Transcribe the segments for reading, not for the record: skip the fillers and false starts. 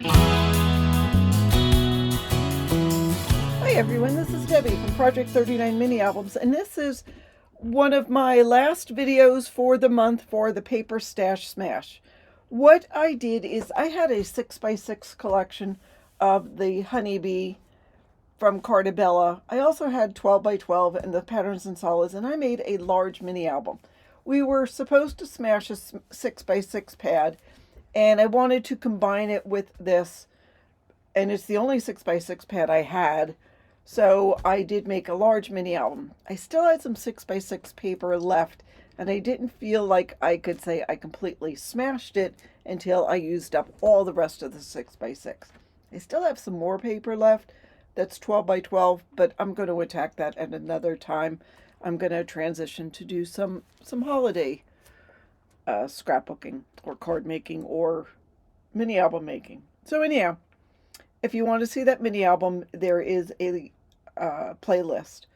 Hi everyone, this is Debbie from Project 39 Mini Albums, and this is one of my last videos for the month for the Paper Stash Smash. What I did is I had a 6x6 collection of the Honeybee from Carta Bella. I also had 12x12 and the patterns and solids, and I made a large mini album. We were supposed to smash a 6x6 pad, and I wanted to combine it with this, and it's the only 6x6 pad I had. So I did make a large mini album. I still had some 6x6 paper left, and I didn't feel like I could say I completely smashed it until I used up all the rest of the 6x6. I still have some more paper left that's 12x12, but I'm going to attack that at another time. I'm going to transition to do some holiday scrapbooking or card making or mini album making. So anyhow, if you want to see that mini album, there is a playlist.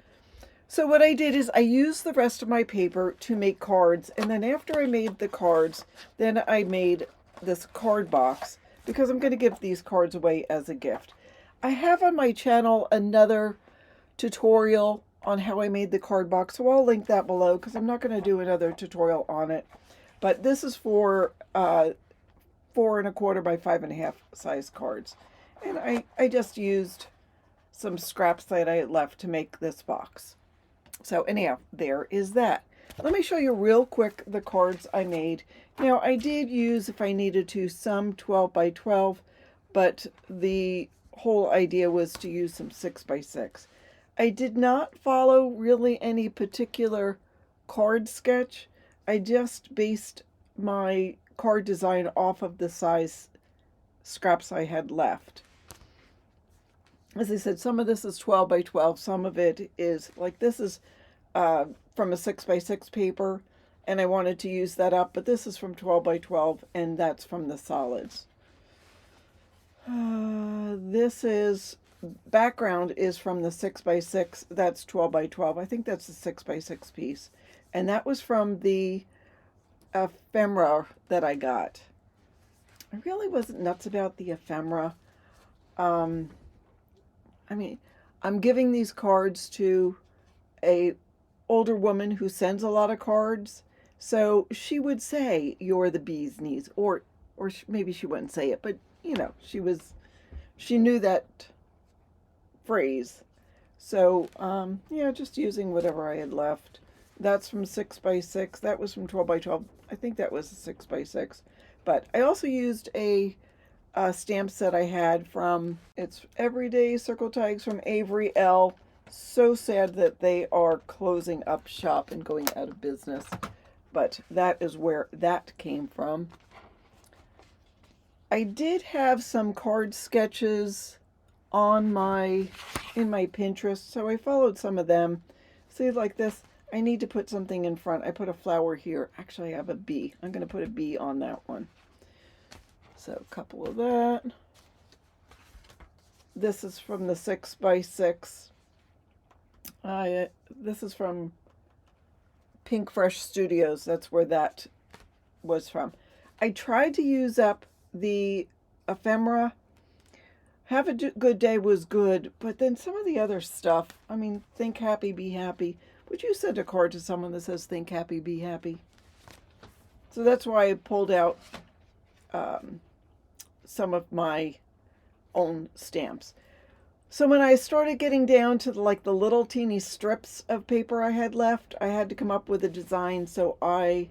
So what I did is I used the rest of my paper to make cards, and then after I made the cards, then I made this card box because I'm going to give these cards away as a gift. I have on my channel another tutorial on how I made the card box, so I'll link that below because I'm not going to do another tutorial on it. But this is for 4 1/4 by 5 1/2 size cards. And I just used some scraps that I had left to make this box. So anyhow, there is that. Let me show you real quick the cards I made. Now I did use, if I needed to, some 12x12, but the whole idea was to use some 6x6. I did not follow really any particular card sketch. I just based my card design off of the size scraps I had left. As I said, some of this is 12x12, some of it is, like this is from a 6x6 paper, and I wanted to use that up, but this is from 12x12, and that's from the solids. This is, background is from the 6x6, that's 12x12. I think that's the 6x6 piece. And that was from the ephemera that I got. I really wasn't nuts about the ephemera. I mean, I'm giving these cards to a older woman who sends a lot of cards. So she would say, "You're the bee's knees," or maybe she wouldn't say it, but you know, she knew that phrase. So yeah, just using whatever I had left. That's from 6x6. That was from 12x12. I think that was a 6x6. But I also used a stamp set I had from, it's Everyday Circle Tags from Avery L. So sad that they are closing up shop and going out of business. But that is where that came from. I did have some card sketches on in my Pinterest, so I followed some of them. See, like this, I need to put something in front. I put a flower here. Actually, I have a bee. I'm going to put a bee on that one. So a couple of that. This is from the 6x6. This is from Pink Fresh Studios. That's where that was from. I tried to use up the ephemera. Have a Good Day was good, but then some of the other stuff, I mean, Think Happy, Be Happy. Would you send a card to someone that says Think Happy, Be Happy? So that's why I pulled out some of my own stamps. So when I started getting down to like the little teeny strips of paper I had left, I had to come up with a design. So I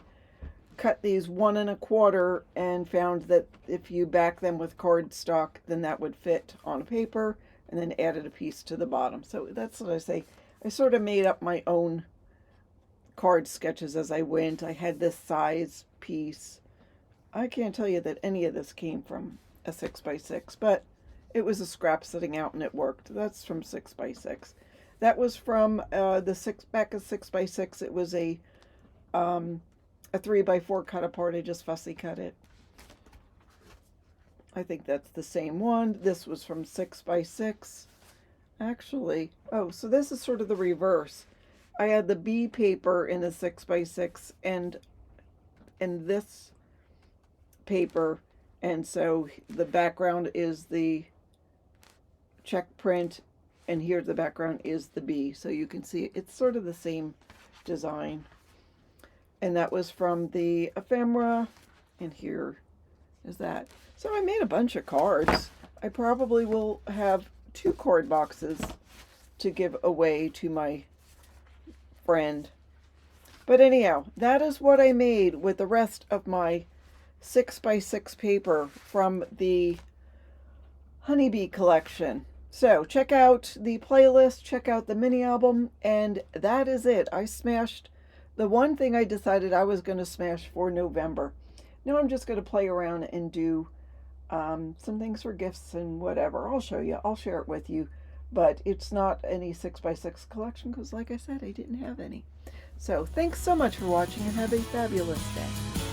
cut these 1 1/4 and found that if you back them with cardstock, then that would fit on a paper, and then added a piece to the bottom. So that's what I say. I sort of made up my own card sketches as I went. I had this size piece. I can't tell you that any of this came from a 6x6, but it was a scrap sitting out and it worked. That's from 6x6. That was from the back of 6x6. It was a 3x4 cut apart. I just fussy cut it. I think that's the same one. This was from 6x6. Actually, oh, so this is sort of the reverse. I had the B paper in a 6x6, and in this paper And so the background is the check print, and here the background is the bee. So you can see it's sort of the same design. And that was from the ephemera, and here is that. So I made a bunch of cards. I probably will have 2 card boxes to give away to my friend. But anyhow, that is what I made with the rest of my 6x6 paper from the Honeybee collection. So check out the playlist, check out the mini album, and that is it. I smashed the one thing I decided I was going to smash for November. Now I'm just going to play around and do some things for gifts and whatever. I'll show you. I'll share it with you. But it's not any 6x6 collection because, like I said, I didn't have any. So thanks so much for watching and have a fabulous day.